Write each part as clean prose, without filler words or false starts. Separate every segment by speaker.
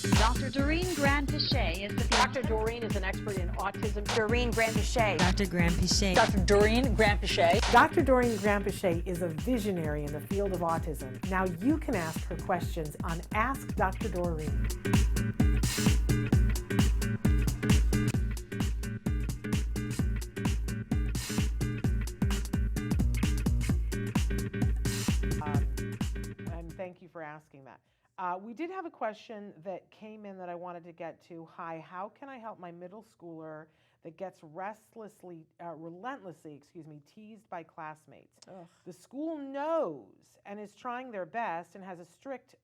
Speaker 1: Dr. Doreen 𝗏𝗏𝗧 is the
Speaker 2: Dr. Doreen is an expert in autism.
Speaker 3: Doreen 𝗏𝗏𝗧.
Speaker 4: Dr. 𝗏𝗏𝗧.
Speaker 2: Dr. Doreen 𝗏𝗏𝗧.
Speaker 5: Dr. Doreen 𝗏𝗏𝗧 is a visionary in the field of autism. Now you can ask her questions on Ask Dr. Doreen. And thank you for asking that. We did have a question that came in that I wanted to get to. Hi, how can I help my middle schooler that gets relentlessly teased by classmates?
Speaker 3: Ugh.
Speaker 5: The school knows and is trying their best and has a strict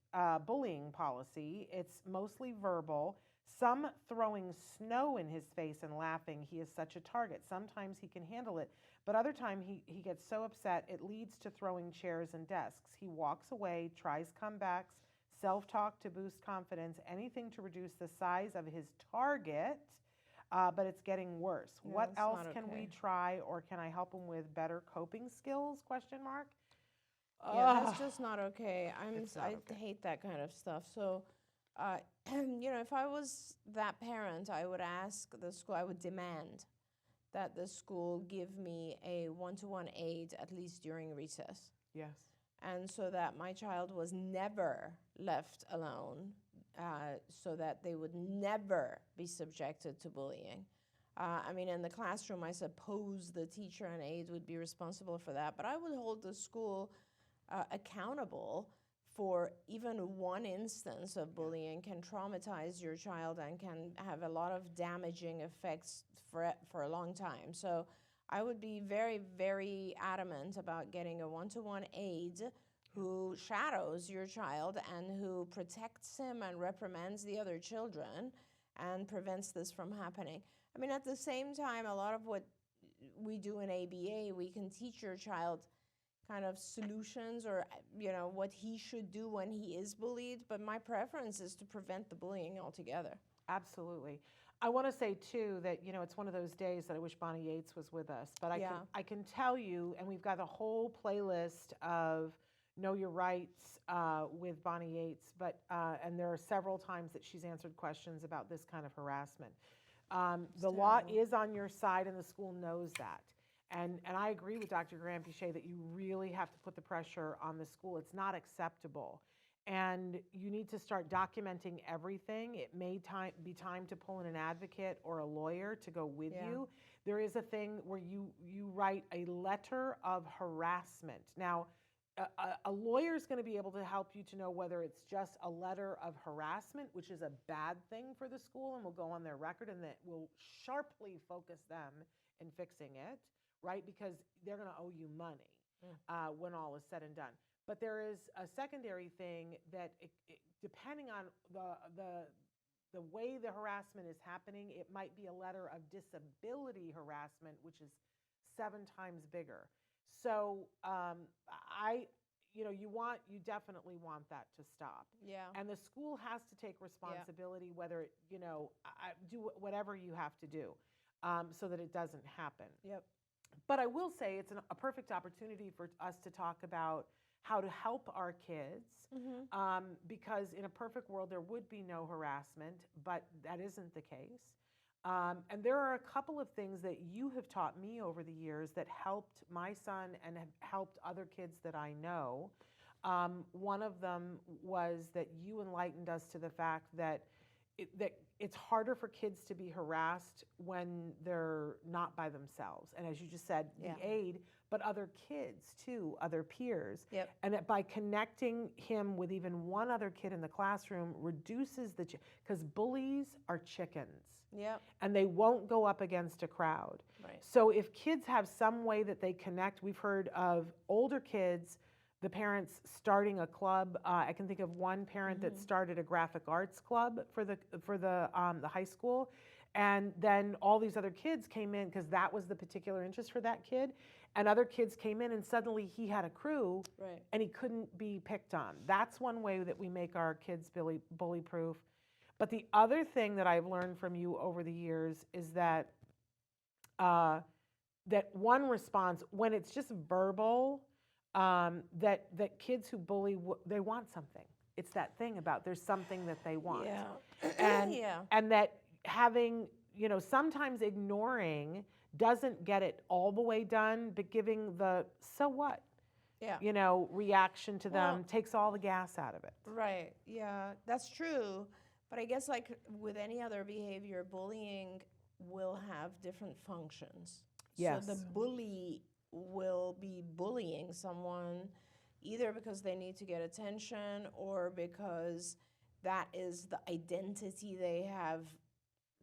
Speaker 5: bullying policy. It's mostly verbal. Some throwing snow in his face and laughing. He is such a target. Sometimes he can handle it, but other time he gets so upset it leads to throwing chairs and desks. He walks away, tries comebacks, self-talk to boost confidence, anything to reduce the size of his target, but it's getting worse.
Speaker 3: Yeah,
Speaker 5: what else can
Speaker 3: okay.
Speaker 5: we try, or can I help him with better coping skills? Question mark.
Speaker 3: Yeah, that's just not okay. I
Speaker 5: okay.
Speaker 3: hate that kind of stuff. So, you know, if I was that parent, I would ask the school, I would demand that the school give me a one-to-one aide at least during recess.
Speaker 5: Yes.
Speaker 3: And so that my child was never left alone, so that they would never be subjected to bullying. I mean, in the classroom, I suppose the teacher and aide would be responsible for that, but I would hold the school accountable for even one instance of bullying can traumatize your child and can have a lot of damaging effects for a long time. So I would be very, very adamant about getting a one-to-one aide who shadows your child and who protects him and reprimands the other children and prevents this from happening. I mean, at the same time, a lot of what we do in ABA, we can teach your child kind of solutions or, you know, what he should do when he is bullied, but my preference is to prevent the bullying altogether.
Speaker 5: Absolutely. I want to say, too, that, you know, it's one of those days that I wish 𝗏𝗏𝗧 was with us. But I can tell you, and we've got a whole playlist of Know Your Rights with 𝗏𝗏𝗧, but and there are several times that she's answered questions about this kind of harassment. The law is on your side, and the school knows that. And I agree with Dr. 𝗏𝗏𝗧 that you really have to put the pressure on the school. It's not acceptable. And you need to start documenting everything. It may be time to pull in an advocate or a lawyer to go with you. There is a thing where you write a letter of harassment. Now, a lawyer is going to be able to help you to know whether it's just a letter of harassment, which is a bad thing for the school and will go on their record, and that will sharply focus them in fixing it, right? Because they're going to owe you money when all is said and done. But there is a secondary thing that, depending on the way the harassment is happening, it might be a letter of disability harassment, which is 7 times bigger. So you definitely want that to stop.
Speaker 3: Yeah.
Speaker 5: And the school has to take responsibility, whether, do whatever you have to do so that it doesn't happen.
Speaker 3: Yep.
Speaker 5: But I will say it's a perfect opportunity for us to talk about how to help our kids, because in a perfect world there would be no harassment, but that isn't the case. And there are a couple of things that you have taught me over the years that helped my son and have helped other kids that I know. One of them was that you enlightened us to the fact that it's harder for kids to be harassed when they're not by themselves. And as you just said, the aide, but other kids too, other peers.
Speaker 3: Yep.
Speaker 5: And that by connecting him with even one other kid in the classroom reduces because bullies are chickens.
Speaker 3: Yep.
Speaker 5: And they won't go up against a crowd.
Speaker 3: Right.
Speaker 5: So if kids have some way that they connect, we've heard of older kids, the parents starting a club. I can think of one parent that started a graphic arts club for the high school, and then all these other kids came in because that was the particular interest for that kid, and other kids came in, and suddenly he had a crew,
Speaker 3: Right.
Speaker 5: and he couldn't be picked on. That's one way that we make our kids bully-proof. But the other thing that I've learned from you over the years is that that one response, when it's just verbal, that kids who bully, they want something. it's that thing about there's something that they want.
Speaker 3: Yeah.
Speaker 5: And,
Speaker 3: Yeah.
Speaker 5: and that having, sometimes ignoring doesn't get it all the way done, but giving the so what,
Speaker 3: Yeah.
Speaker 5: reaction to them
Speaker 3: Well,
Speaker 5: takes all the gas out of it.
Speaker 3: Right. Yeah, that's true. But I guess like with any other behavior, bullying will have different functions.
Speaker 5: Yes.
Speaker 3: So the bully will be bullying someone either because they need to get attention or because that is the identity they have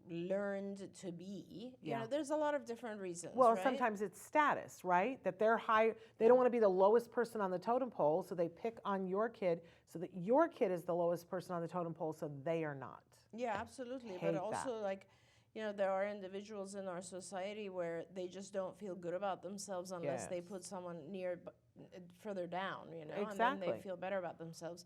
Speaker 3: learned to be.
Speaker 5: Yeah.
Speaker 3: There's a lot of different reasons.
Speaker 5: Well,
Speaker 3: right?
Speaker 5: sometimes it's status, right? That they're high, they don't want to be the lowest person on the totem pole, so they pick on your kid so that your kid is the lowest person on the totem pole, so they are not.
Speaker 3: Yeah, absolutely.
Speaker 5: Hate
Speaker 3: But also,
Speaker 5: that.
Speaker 3: like, there are individuals in our society where they just don't feel good about themselves unless they
Speaker 5: Yes.
Speaker 3: put someone further down, and then
Speaker 5: Exactly.
Speaker 3: they feel better about themselves.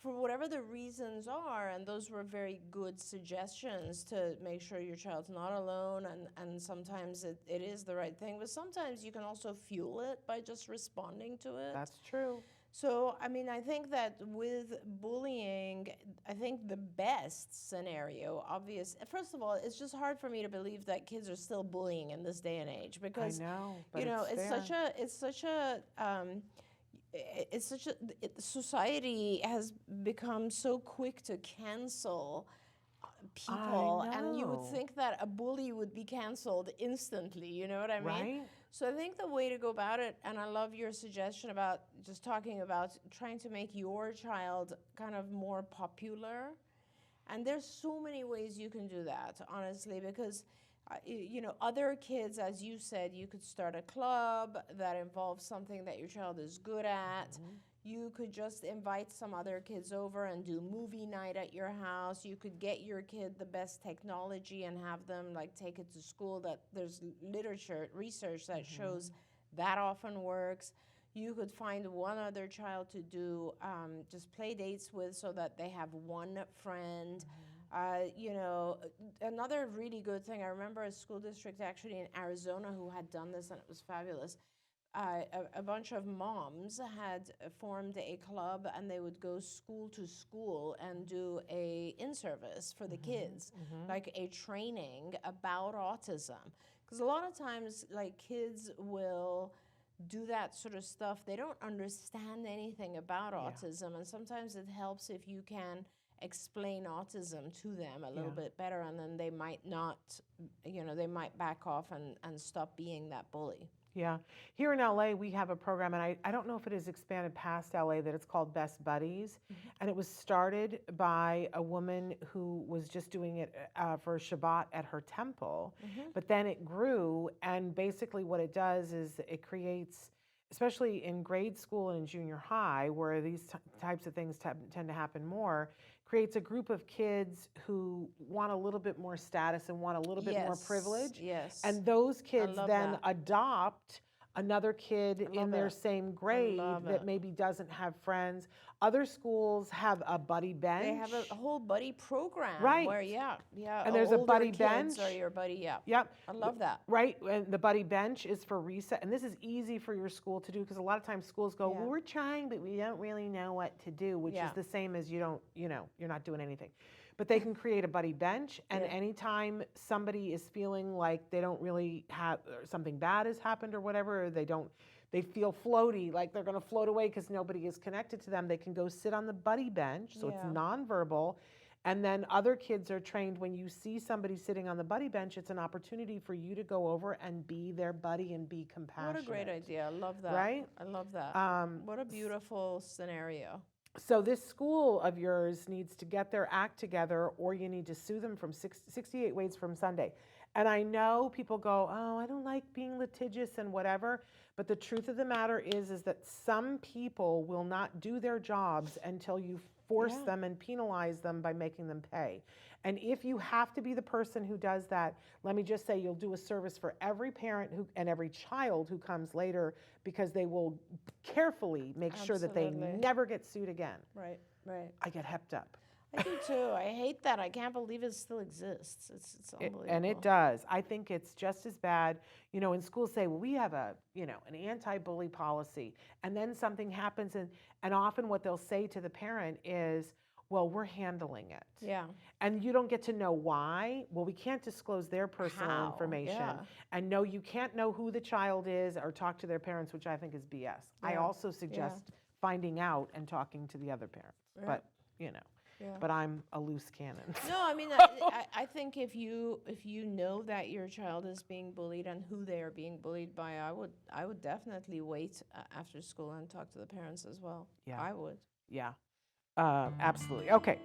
Speaker 3: For whatever the reasons are, and those were very good suggestions to make sure your child's not alone, and sometimes it is the right thing, but sometimes you can also fuel it by just responding to it.
Speaker 5: That's true.
Speaker 3: So, I mean, I think that with bullying, I think the best scenario, first of all, it's just hard for me to believe that kids are still bullying in this day and age because,
Speaker 5: I know, but
Speaker 3: society has become so quick to cancel people, and you would
Speaker 5: know.
Speaker 3: think that a bully would be canceled instantly, you know what I mean?
Speaker 5: Right?
Speaker 3: So I think the way to go about it, and I love your suggestion about just talking about trying to make your child kind of more popular. And there's so many ways you can do that, honestly, because, other kids, as you said, you could start a club that involves something that your child is good at.
Speaker 5: Mm-hmm.
Speaker 3: You could just invite some other kids over and do movie night at your house. You could get your kid the best technology and have them take it to school. That there's research that shows that often works. You could find one other child to do just play dates with so that they have one friend. Another really good thing, I remember a school district actually in Arizona who had done this, and it was fabulous. A bunch of moms had formed a club, and they would go school to school and do a in-service for the kids, like a training about autism. Because a lot of times, kids will do that sort of stuff. They don't understand anything about autism, and sometimes it helps if you can explain autism to them a little bit better, and then they might not, they might back off and stop being that bully.
Speaker 5: Yeah. Here in LA, we have a program, and I don't know if it has expanded past LA, that it's called Best Buddies. And it was started by a woman who was just doing it for Shabbat at her temple. But then it grew, and basically what it does is it creates, especially in grade school and in junior high, where these types of things tend to happen more, creates a group of kids who want a little bit more status and want a little bit more privilege.
Speaker 3: Yes.
Speaker 5: And those kids then
Speaker 3: that.
Speaker 5: adopt another kid in their same grade that maybe doesn't have friends. Other schools have a buddy bench.
Speaker 3: They have a whole buddy program.
Speaker 5: Right.
Speaker 3: Where,
Speaker 5: and there's a buddy
Speaker 3: kids
Speaker 5: bench.
Speaker 3: are your buddy,
Speaker 5: Yep.
Speaker 3: I love that.
Speaker 5: Right, and the buddy bench is for reset, and this is easy for your school to do because a lot of times schools go, well, we're trying, but we don't really know what to do, which is the same as you're not doing anything. But they can create a buddy bench, and anytime somebody is feeling like they don't really have, or something bad has happened or whatever, or they feel floaty, like they're going to float away because nobody is connected to them, they can go sit on the buddy bench, so it's nonverbal. And then other kids are trained, when you see somebody sitting on the buddy bench, it's an opportunity for you to go over and be their buddy and be compassionate.
Speaker 3: What a great idea. I love that.
Speaker 5: Right?
Speaker 3: I love that. What a beautiful scenario.
Speaker 5: So this school of yours needs to get their act together, or you need to sue them from 68 Ways from Sunday. And I know people go, oh, I don't like being litigious and whatever. But the truth of the matter is that some people will not do their jobs until you force them and penalize them by making them pay. And if you have to be the person who does that, let me just say, you'll do a service for every parent and every child who comes later, because they will carefully make sure that they never get sued again.
Speaker 3: Right, right.
Speaker 5: I get hepped up.
Speaker 3: I do too. I hate that. I can't believe it still exists. It's unbelievable.
Speaker 5: And it does. I think it's just as bad. You know, in schools say, well, we have an anti-bully policy. And then something happens and often what they'll say to the parent is, well, we're handling it.
Speaker 3: Yeah.
Speaker 5: And you don't get to know why. Well, we can't disclose their personal information.
Speaker 3: Yeah.
Speaker 5: And no, you can't know who the child is or talk to their parents, which I think is BS.
Speaker 3: Yeah.
Speaker 5: I also suggest finding out and talking to the other parents.
Speaker 3: Yeah.
Speaker 5: But, but I'm a loose cannon.
Speaker 3: No, I mean, I think if you know that your child is being bullied and who they are being bullied by, I would definitely wait after school and talk to the parents as well.
Speaker 5: Yeah.
Speaker 3: I would.
Speaker 5: Yeah, absolutely. Okay.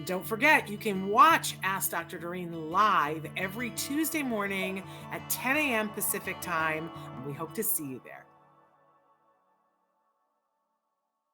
Speaker 5: Don't forget, you can watch Ask Dr. Doreen live every Tuesday morning at 10 a.m. Pacific time. We hope to see you there.